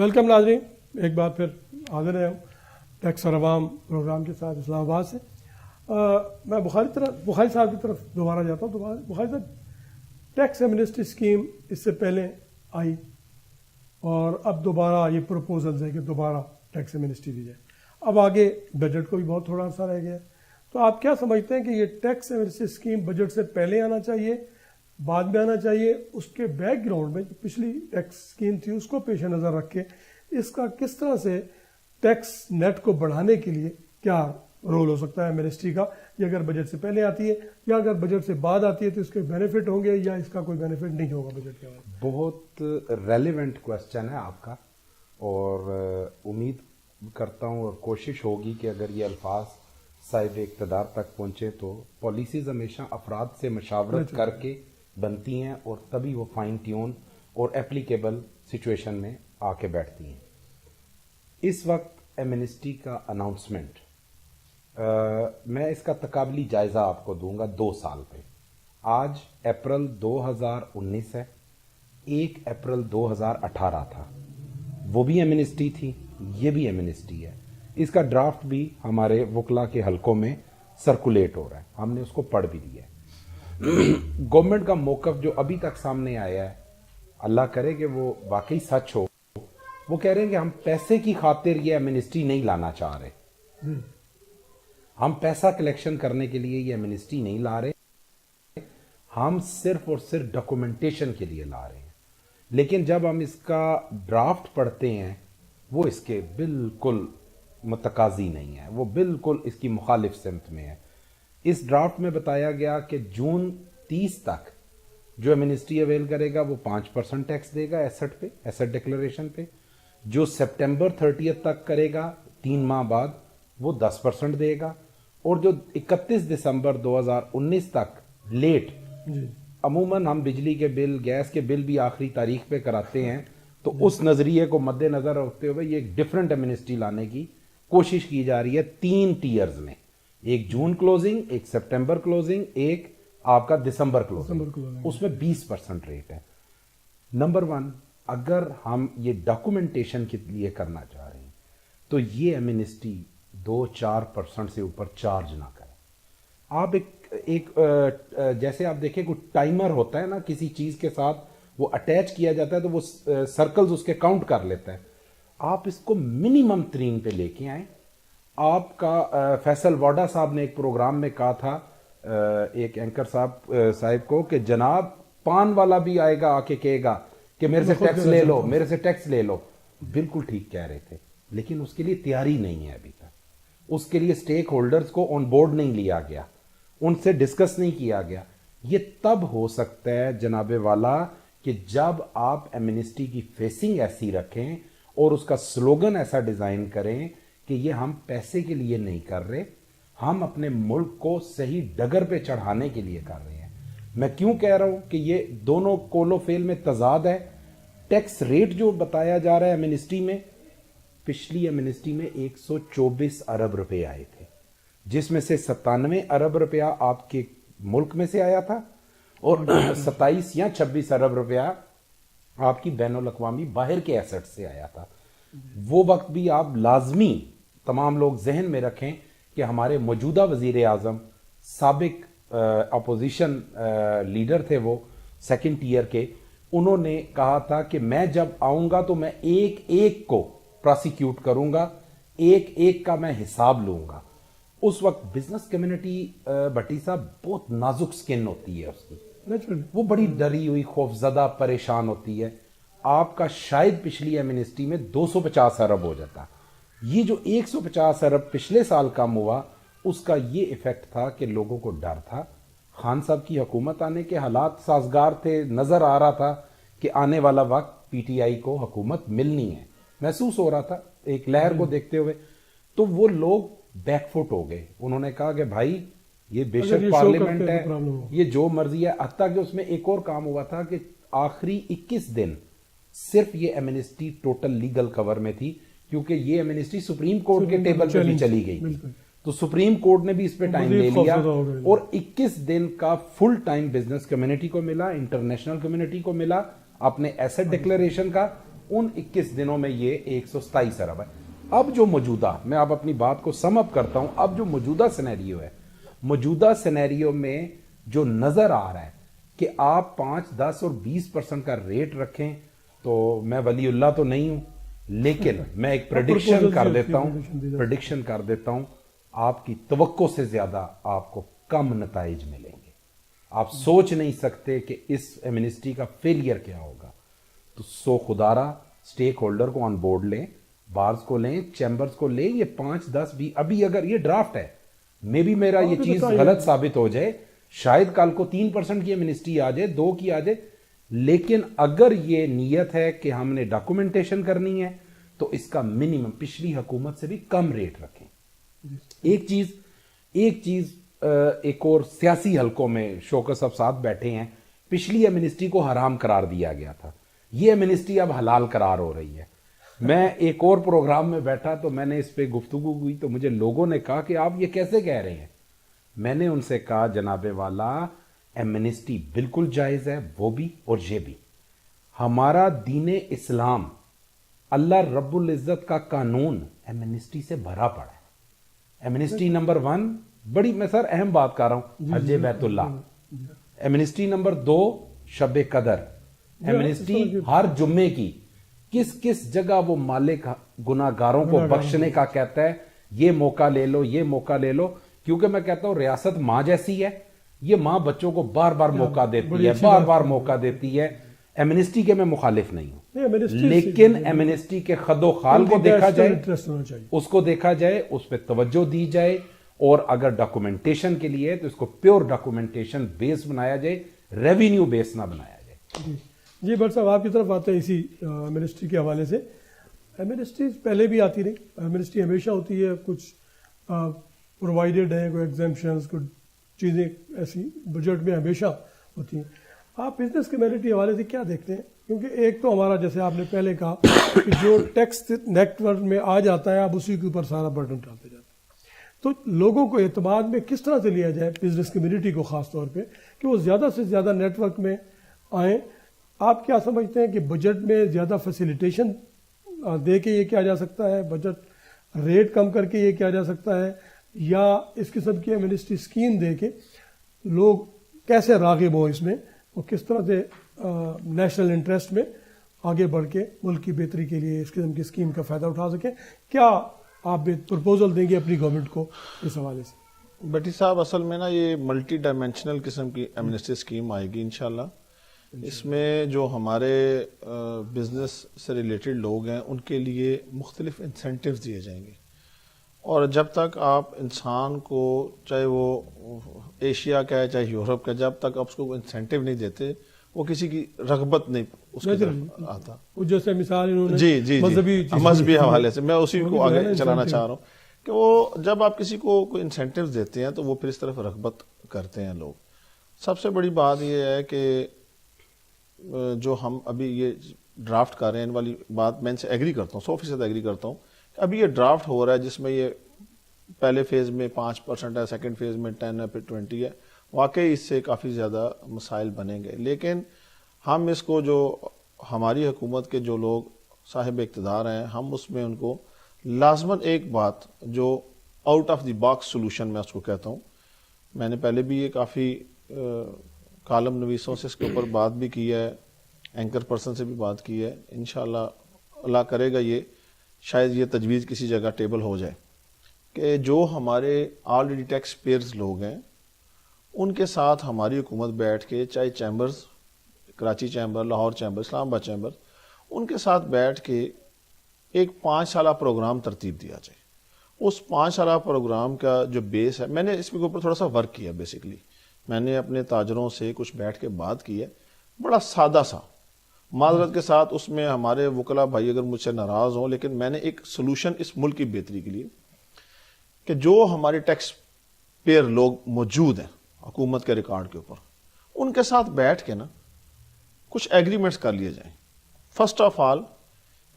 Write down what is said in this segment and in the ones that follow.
Welcome नाज़रीन, एक बार फिर हाजिर हैं हम टैक्स और अवाम प्रोग्राम के साथ इस्लामाबाद से। मैं बुखारी साहब की तरफ दोबारा जाता हूँ। बुखारी साहब, टैक्स एमनेस्टी स्कीम इससे पहले आई और अब दोबारा ये प्रपोजल्स है कि दोबारा टैक्स एमनेस्टी दी जाए। अब आगे बजट को भी बहुत थोड़ा सा रह गया है, तो आप क्या समझते हैं कि ये टैक्स एमनेस्टी स्कीम बजट से पहले आना चाहिए, बाद में आना चाहिए? उसके बैकग्राउंड में जो पिछली टैक्स स्कीम थी उसको पेश नज़र रख के इसका किस तरह से टैक्स नेट को बढ़ाने के लिए क्या रोल हो सकता है एमनेस्टी का? ये अगर बजट से पहले आती है या अगर बजट से बाद आती है तो इसके बेनिफिट होंगे या इसका कोई बेनिफिट नहीं होगा बजट के बाद? बहुत रेलेवेंट क्वेश्चन है आपका, और उम्मीद करता हूँ और कोशिश होगी कि अगर ये अल्फाज साहिब इक़्तिदार तक पहुँचे तो पॉलिसीज़ हमेशा अफराद से मशावरत करके बनती हैं और तभी वो फाइन ट्यून और एप्लीकेबल सिचुएशन में आके बैठती हैं। इस वक्त एमनेस्टी का अनाउंसमेंट मैं इसका तकाबली जायज़ा आपको दूंगा 2 साल पे। आज अप्रैल 2019 है, 1 अप्रैल 2018 था, वो भी एमनेस्टी थी, ये भी एमनेस्टी है। इसका ड्राफ्ट भी हमारे वकला के हलकों में सर्कुलेट हो रहा है, हमने उसको पढ़ भी लिया है। गवर्नमेंट का मौक़िफ़ जो अभी तक सामने आया है, अल्लाह करे कि वो वाकई सच हो, वो कह रहे हैं कि हम पैसे की खातिर ये एमनेस्टी नहीं लाना चाह रहे, हम पैसा कलेक्शन करने के लिए ये एमनेस्टी नहीं ला रहे, हम सिर्फ और सिर्फ डॉक्यूमेंटेशन के लिए ला रहे हैं। लेकिन जब हम इसका ड्राफ्ट पढ़ते हैं वो इसके बिल्कुल मुतकाज़ी नहीं है, वो बिल्कुल इसकी मुखालिफ सिमत में है। इस ड्राफ्ट में बताया गया कि जून 30 तक जो एमनेस्टी अवेल करेगा वो 5% टैक्स देगा एसेट पे, एसेट डिक्लेरेशन पे। जो सितंबर 30 तक करेगा 3 माह बाद वो 10% देगा, और जो 31 दिसंबर 2019 तक लेट, अमूमन हम बिजली के बिल, गैस के बिल भी आखिरी तारीख पे कराते हैं, तो उस नज़रिए को मद्देनज़र रखते हुए ये एक डिफरेंट एमनेस्टी लाने की कोशिश की जा रही है 3 टीयर्स में, एक जून क्लोजिंग, एक सितंबर क्लोजिंग, एक आपका दिसंबर क्लोजिंग। उसमें 20% रेट है। नंबर 1, अगर हम ये डॉक्यूमेंटेशन के लिए करना चाह रहे हैं तो ये एमनेस्टी 2-4% से ऊपर चार्ज ना करें। आप एक जैसे आप देखें कोई टाइमर होता है ना, किसी चीज के साथ वो अटैच किया जाता है तो वो सर्कल्स उसके काउंट कर लेता है। आप इसको मिनिमम 3 पे लेके आए। आपका फैसल वाडा साहब ने एक प्रोग्राम में कहा था एक एंकर साहब को कि जनाब पान वाला भी आएगा आके कहेगा कि मेरे से टैक्स ले लो, मेरे से टैक्स ले लो। बिल्कुल ठीक कह रहे थे, लेकिन उसके लिए तैयारी नहीं है अभी तक। उसके लिए स्टेक होल्डर्स को ऑन बोर्ड नहीं लिया गया, उनसे डिस्कस नहीं किया गया। ये तब हो सकता है जनाबे वाला कि जब आप एमनेस्टी की फेसिंग ऐसी रखें और उसका स्लोगन ऐसा डिजाइन करें कि ये हम पैसे के लिए नहीं कर रहे, हम अपने मुल्क को सही डगर पे चढ़ाने के लिए कर रहे हैं। मैं क्यों कह रहा हूं कि ये दोनों कोलोफेल में तजाद है। टैक्स रेट जो बताया जा रहा है एमनेस्टी में, पिछली एमनेस्टी में 124 अरब रुपए आए थे, जिसमें से 97 अरब रुपया आपके मुल्क में से आया था और 27 या 26 अरब रुपया आपकी बैनुल अक़वामी बाहर के एसेट से आया था। वो वक्त भी आप लाजमी तमाम लोग जहन में रखें कि हमारे मौजूदा वजीर आजम साबिक अपोजिशन लीडर थे, वो सेकंड टीयर के, उन्होंने कहा था कि मैं जब आऊंगा तो मैं एक एक को प्रोसिक्यूट करूंगा, एक एक का मैं हिसाब लूंगा। उस वक्त बिजनेस कम्युनिटी भट्टी साहब बहुत नाजुक स्किन होती है उसकी, वो बड़ी डरी हुई, खौफजदा, परेशान होती है। आपका शायद पिछली एमनेस्टी में 250 अरब हो जाता। ये जो 150 अरब पिछले साल कम हुआ, उसका ये इफेक्ट था कि लोगों को डर था। खान साहब की हुकूमत आने के हालात साजगार थे, नजर आ रहा था कि आने वाला वक्त पीटीआई को हुकूमत मिलनी है, महसूस हो रहा था एक लहर को देखते हुए। तो वो लोग बैकफुट हो गए। उन्होंने कहा कि भाई ये बेशक पार्लियामेंट है, ये जो मर्जी है। हत्ता कि उसमें एक और काम हुआ था कि आखिरी 21 दिन सिर्फ ये एमनेस्टी टोटल लीगल कवर में थी, क्योंकि ये एमनेस्टी सुप्रीम कोर्ट के टेबल पे भी चली गई, तो सुप्रीम कोर्ट ने भी इस पे टाइम ले लिया और 21 दिन का फुल टाइम बिजनेस कम्युनिटी को मिला, इंटरनेशनल कम्युनिटी को मिला अपने एसेट डिक्लेरेशन का, उन 21 दिनों में ये 127 अरब है। अब जो मौजूदा, मैं अब अपनी बात को सम अप करता हूं, अब जो मौजूदा सिनेरियो है, मौजूदा सिनेरियो में जो नजर आ रहा है कि आप 5, 10 और 20% का रेट रखें, तो मैं वलीउल्लाह तो नहीं हूं, लेकिन मैं एक प्रेडिक्शन कर देता हूं, आपकी तवक्को से ज्यादा आपको कम नताइज मिलेंगे। आप सोच नहीं सकते कि इस एमनेस्टी का फेलियर क्या होगा। तो सो खुदारा स्टेक होल्डर को ऑन बोर्ड लें, बार्स को लें, चैम्बर्स को लें। ये 5, 10, 20, अभी अगर ये ड्राफ्ट है, मे भी मेरा ये चीज गलत साबित हो जाए, शायद कल को 3% की एमनेस्टी आ जाए, 2 की आ जाए, लेकिन अगर ये नीयत है कि हमने डॉक्यूमेंटेशन करनी है तो इसका मिनिमम पिछली हुकूमत से भी कम रेट रखें। एक चीज एक और सियासी हलकों में शौकत साहब साथ बैठे हैं, पिछली एमनेस्टी को हराम करार दिया गया था, ये एमनेस्टी अब हलाल करार हो रही है। मैं एक और प्रोग्राम में बैठा तो मैंने इस पे गुफ्तगू हुई तो मुझे लोगों ने कहा कि आप ये कैसे कह रहे हैं। मैंने उनसे कहा जनाबे वाला, एमनेस्टी बिल्कुल जायज है, वो भी और ये भी। हमारा दीने इस्लाम, अल्लाह रब्बुल इज्जत का कानून एमनेस्टी से भरा पड़ा है। एमनेस्टी नंबर 1, बड़ी मैं सर अहम बात कर रहा हूं, हज बैतुल्लाह। एमनेस्टी नंबर 2, शब कदर। एमनेस्टी हर जुम्मे की किस किस जगह वो मालिक गुनाहगारों को बख्शने का कहता है, ये मौका ले लो, ये मौका ले लो। क्योंकि मैं कहता हूं रियासत मां जैसी है, ये मां बच्चों को बार बार मौका देती है, बार बार मौका देती है। एमनेस्टी के मैं मुखालिफ नहीं हूं, लेकिन एमनेस्टी के खदो खाल को देखा जाए, उसको देखा जाए, उस पर तवज्जो दी जाए, और अगर डॉक्यूमेंटेशन के लिए तो इसको प्योर डॉक्यूमेंटेशन बेस बनाया जाए, रेवेन्यू बेस ना बनाया जाए। जी भट्ट साहब, आपकी तरफ आते हैं इसी एमनेस्टी के हवाले से। एमनेस्टी पहले भी आती रही, एमनेस्टी हमेशा होती है, कुछ प्रोवाइडेड है, कोई एग्जाम्पशंस, कुछ चीज़ें ऐसी बजट में हमेशा होती हैं। आप बिजनेस कम्युनिटी के हवाले से क्या देखते हैं? क्योंकि एक तो हमारा, जैसे आपने पहले कहा, कि जो टैक्स नेटवर्क में आ जाता है आप उसी के ऊपर सारा बर्डन डालते जाते हैं, तो लोगों को एतमाद में किस तरह से लिया जाए, बिजनेस कम्युनिटी को खास तौर पे, कि वो ज़्यादा से ज़्यादा नेटवर्क में आए। आप क्या समझते हैं कि बजट में ज़्यादा फैसिलिटेशन दे के ये किया जा सकता है, बजट रेट कम करके ये किया जा सकता है, या इस किस्म की एमनेस्टी स्कीम दे के लोग कैसे राग़िब हो इसमें, और किस तरह से नेशनल इंटरेस्ट में आगे बढ़ के मुल्क की बेहतरी के लिए इस किस्म की स्कीम का फ़ायदा उठा सकें? क्या आप प्रपोजल देंगे अपनी गवर्नमेंट को इस हवाले से? भट्टी साहब, असल में ना ये मल्टी डायमेंशनल किस्म की एमनेस्टी स्कीम आएगी इंशाल्लाह। इसमें जो हमारे बिजनेस से रिलेटेड लोग हैं उनके लिए मुख्तलिफ इंसेंटिव्स दिए जाएंगे, और जब तक आप इंसान को, चाहे वो एशिया का है चाहे यूरोप का, जब तक आप उसको इंसेंटिव नहीं देते वो किसी की रगबत नहीं उसकी तरफ आता। जैसे मिसाल इन्होंने जी मजहबी हवाले से मैं उसी को आगे चलाना चाह रहा हूँ कि वो जब आप किसी को कोई इंसेंटिव देते हैं तो वो फिर इस तरफ रगबत करते हैं लोग। सबसे बड़ी बात ये है कि जो हम अभी ये ड्राफ्ट कर रहे हैं, इन वाली बात मैं इनसे एग्री करता हूँ, 100% एग्री करता हूँ। अभी ये ड्राफ्ट हो रहा है जिसमें ये पहले फेज में 5% है, सेकंड फेज में 10 है, फिर 20 है। वाकई इससे काफ़ी ज़्यादा मसाइल बनेंगे, लेकिन हम इसको, जो हमारी हुकूमत के जो लोग साहिब इक़्तिदार हैं, हम उसमें उनको लाजमन एक बात जो out of the box solution मैं उसको कहता हूँ। मैंने पहले भी ये काफ़ी कालम नवीसों से इसके ऊपर बात भी की है, एंकर पर्सन से भी बात की है। इंशाअल्लाह अल्लाह करेगा ये शायद ये तजवीज़ किसी जगह टेबल हो जाए कि जो हमारे ऑलरेडी टैक्स पेयर्स लोग हैं उनके साथ हमारी हुकूमत बैठ के, चाहे chambers, Karachi chamber, Lahore chamber, Islamabad chamber, उनके साथ बैठ के एक 5 साला प्रोग्राम तरतीब दिया जाए। उस 5 साला प्रोग्राम का जो बेस है, मैंने इसके ऊपर थोड़ा सा वर्क किया। बेसिकली मैंने अपने ताजरों से कुछ बैठ के बात की है, बड़ा सादा सा, माजरत के साथ। उसमें हमारे वकला भाई अगर मुझसे नाराज़ हों, लेकिन मैंने एक सोल्यूशन इस मुल्क की बेहतरी के लिए, कि जो हमारे टैक्स पेयर लोग मौजूद हैं हुकूमत के रिकॉर्ड के ऊपर, उनके साथ बैठ के ना कुछ एग्रीमेंट्स कर लिए जाएं। फर्स्ट ऑफ ऑल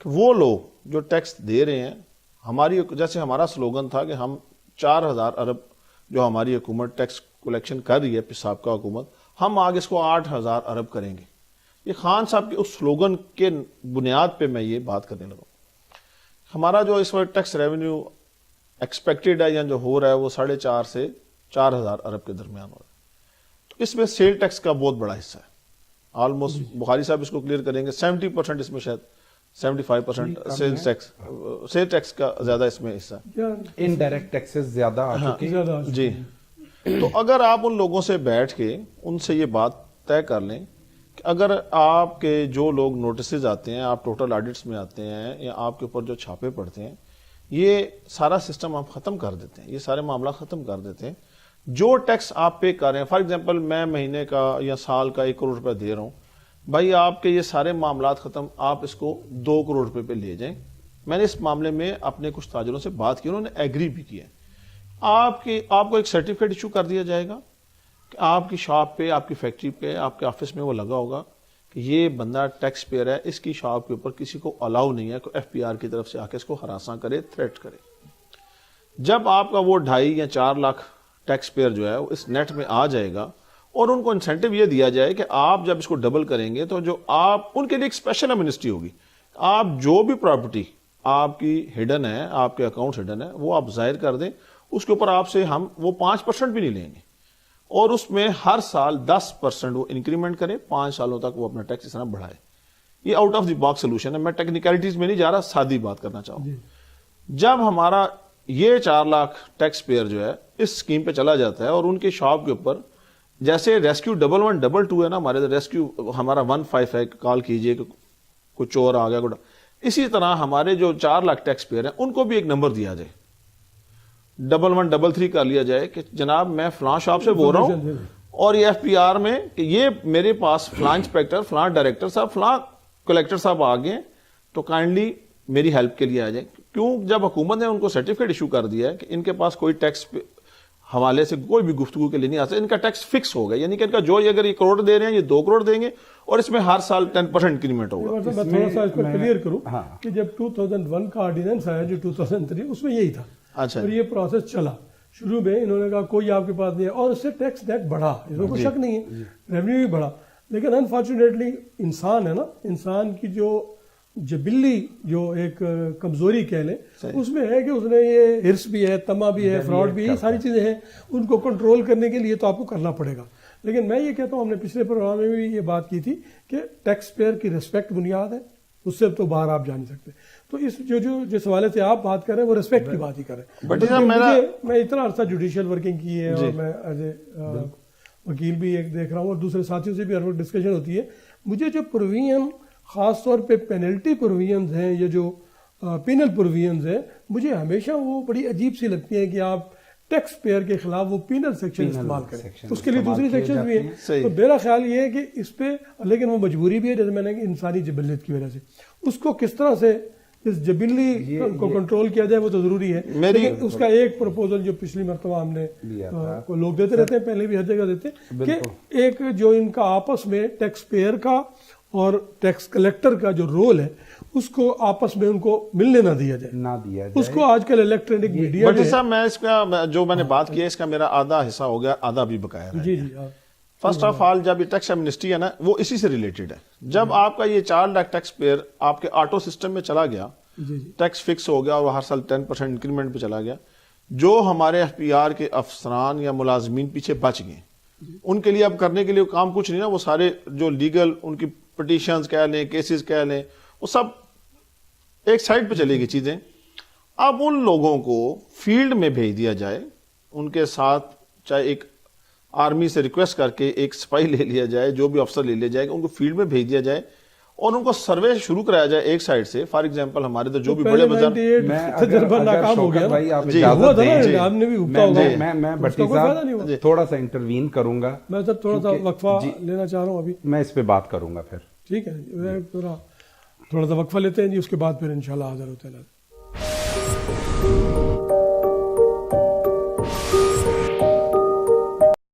कि वो लोग जो टैक्स दे रहे हैं, हमारी, जैसे हमारा स्लोगन था कि हम 4000 अरब जो हमारी हुकूमत टैक्स कलेक्शन कर रही है, साबका हुकूमत, हम आगे इसको 8000 अरब करेंगे। یہ خان صاحب کے اس سلوگن کے بنیاد پہ میں یہ بات کرنے لگا. ہمارا جو اس وقت ٹیکس ریونیو ایکسپیکٹڈ ہے یا جو ہو رہا ہے وہ 4.5 سے 4,000 ارب کے درمیان ہو رہا ہے. تو اس میں سیل ٹیکس کا بہت بڑا حصہ ہے. آلموسٹ بخاری صاحب اس کو کلیئر کریں گے 70% اس میں شاید 75% سیل ٹیکس کا زیادہ اس میں حصہ ہے. انڈائریکٹ ٹیکسز زیادہ آ چکے ہیں. جی. تو اگر آپ ان لوگوں سے بیٹھ کے ان سے یہ بات طے کر لیں کہ اگر آپ کے جو لوگ نوٹسز آتے ہیں, آپ ٹوٹل آڈٹس میں آتے ہیں یا آپ کے اوپر جو چھاپے پڑتے ہیں, یہ سارا سسٹم آپ ختم کر دیتے ہیں, یہ سارے معاملات ختم کر دیتے ہیں. جو ٹیکس آپ پے کر رہے ہیں, فار ایگزامپل میں مہینے کا یا سال کا 1 کروڑ روپے دے رہا ہوں, بھائی آپ کے یہ سارے معاملات ختم, آپ اس کو 2 کروڑ روپے پہ لے جائیں. میں نے اس معاملے میں اپنے کچھ تاجروں سے بات کی, انہوں نے ایگری بھی کیا. آپ کو ایک سرٹیفکیٹ ایشو کر دیا جائے گا کہ آپ کی شاپ پہ, آپ کی فیکٹری پہ, آپ کے آفس میں وہ لگا ہوگا کہ یہ بندہ ٹیکس پیئر ہے, اس کی شاپ کے اوپر کسی کو الاؤ نہیں ہے کہ ایف پی آر کی طرف سے آ کے اس کو ہراساں کرے, تھریٹ کرے. جب آپ کا وہ 2.5 یا 4 لاکھ ٹیکس پیئر جو ہے وہ اس نیٹ میں آ جائے گا, اور ان کو انسینٹیو یہ دیا جائے کہ آپ جب اس کو ڈبل کریں گے تو جو آپ ان کے لیے ایک اسپیشل امنسٹی ہوگی, آپ جو بھی پراپرٹی آپ کی ہڈن ہے, آپ کے اکاؤنٹ ہڈن ہے, وہ آپ ظاہر کر دیں, اس کے اوپر آپ سے ہم وہ 5% بھی نہیں لیں گے, اور اس میں ہر سال 10% وہ انکریمنٹ کرے, 5 سالوں تک وہ اپنا ٹیکس اس طرح بڑھائے. یہ out of the box solution ہے. میں ٹیکنیکلٹیز میں نہیں جا رہا, سادی بات کرنا چاہوں. جب ہمارا یہ 4 لاکھ ٹیکس پیئر جو ہے اس اسکیم پہ چلا جاتا ہے, اور ان کے شاپ کے اوپر جیسے ریسکیو 1122 ہے نا, ہمارے ریسکیو ہمارا 15 ہے, کال کیجئے کہ کوئی چور آ گیا, اسی طرح ہمارے جو 4 لاکھ ٹیکس پیئر ہیں ان کو بھی ایک نمبر دیا جائے, 1133 کر لیا جائے کہ جناب میں فلاں شاپ سے بول رہا ہوں, اور یہ ایف پی آر میں کہ یہ میرے پاس فلاں انسپیکٹر, فلاں ڈائریکٹر صاحب, فلاں کلیکٹر صاحب آ گئے, تو کائنڈلی میری ہیلپ کے لیے آ جائیں. کیوں, جب حکومت نے ان کو سرٹیفکیٹ ایشو کر دیا ہے کہ ان کے پاس کوئی ٹیکس حوالے سے کوئی بھی گفتگو کے لیے نہیں آتا, ان کا ٹیکس فکس ہو گیا, یعنی کہ ان کا جو اگر یہ کروڑ دے رہے ہیں یہ 2 کروڑ دیں گے, اور اس میں ہر سال 10% انکریمنٹ ہوگا. میں تھوڑا سا اس کو کلیئر کروں کہ جب 2001 کا آرڈیننس آیا جو 2003, اس میں یہی تھا. اچھا, اور یہ پروسیس چلا. شروع میں انہوں نے کہا کوئی آپ کے پاس نہیں ہے, اور اس سے ٹیکس نیٹ بڑھا, اس میں کوئی شک نہیں ہے, ریونیو بھی بڑھا. لیکن انفارچونیٹلی انسان ہے نا, انسان کی جو جبلی جو ایک کمزوری کہہ لیں, اس میں ہے کہ اس نے یہ ہرس بھی ہے, تما بھی ہے, فراڈ بھی ہے, یہ ساری چیزیں ہیں. ان کو کنٹرول کرنے کے لیے تو آپ کو کرنا پڑے گا. لیکن میں یہ کہتا ہوں, ہم نے پچھلے پروگرام میں بھی یہ بات کی تھی کہ ٹیکس پیئر کی ریسپیکٹ بنیاد ہے, اس سے تو باہر آپ جا نہیں سکتے. تو اس جس حوالے سے آپ بات کر رہے ہیں وہ ریسپیکٹ کی بات ہی کریں. میں اتنا عرصہ جوڈیشل ورکنگ کی ہے, اور میں ایز اے وکیل بھی ایک دیکھ رہا ہوں, اور دوسرے ساتھیوں سے بھی ہر وقت ڈسکشن ہوتی ہے. مجھے جو پروویژن خاص طور پہ پینلٹی پروویژنز ہیں, یہ جو پینل پروویژنز ہیں, مجھے ہمیشہ وہ بڑی عجیب سی لگتی ہیں کہ آپ ٹیکس پیئر کے خلاف وہ پینل سیکشن استعمال کریں. اس کے لیے دوسری سیکشن بھی ہیں. تو میرا خیال یہ ہے کہ اس پہ, لیکن وہ مجبوری بھی ہے, جیسے میں نے کہ انسانی جبلیت کی وجہ سے اس کو کس طرح سے اس جبلی کو کنٹرول کیا جائے وہ تو ضروری ہے. لیکن اس کا ایک پروپوزل جو پچھلی مرتبہ ہم نے لوگ دیتے رہتے ہیں, پہلے بھی ہر جگہ دیتے ہیں, کہ ایک جو ان کا آپس میں ٹیکس پیئر کا اور ٹیکس کلیکٹر کا جو رول ہے اس کو آپس میں ان کو ملنے نہ دیا جائے. اس کو آج کل الیکٹرانک میڈیا بٹ صاحب میں اس کا جو میں نے بات کی ہے اس کا میرا آدھا حصہ ہو گیا, آدھا بھی بقایا ہے. جی. فرسٹ آف آل جب یہ ٹیکس ایمنسٹی ہے نا وہ اسی سے ریلیٹڈ ہے. جب آپ کا یہ 4 لاکھ ٹیکس پیئر آپ کے آٹو سسٹم میں چلا گیا, ٹیکس فکس ہو گیا, اور ہر سال 10% انکریمنٹ پہ چلا گیا, جو ہمارے ایف پی آر کے افسران یا ملازمین پیچھے بچ گئے, ان کے لیے اب کرنے کے لیے کام کچھ نہیں نا. وہ سارے جو لیگل ان کی پٹیشنز کہہ لیں, کیسز کہہ لیں, وہ سب ایک سائڈ پہ چلے گی چیزیں. اب ان لوگوں کو فیلڈ میں بھیج دیا جائے, ان کے ساتھ چاہے ایک آرمی سے ریکویسٹ کر کے ایک سپاہی لے لیا جائے, جو بھی افسر لے لیا جائے, ان کو فیلڈ میں بھیج دیا جائے, اور ان کو سروے شروع کرایا جائے ایک سائڈ سے. فار ایگزامپل ہمارے تو جو بھی بڑے بازار ناکام ہو گیا, میں بٹی صاحب تھوڑا سا انٹروین کروں گا. میں سب تھوڑا سا وقفہ لینا چاہ رہا ہوں ابھی, میں اس پہ بات کروں گا پھر. ٹھیک ہے, تھوڑا سا وقفہ لیتے ہیں جی, اس کے بعد پھر انشاءاللہ حاضر ہوتے ہیں.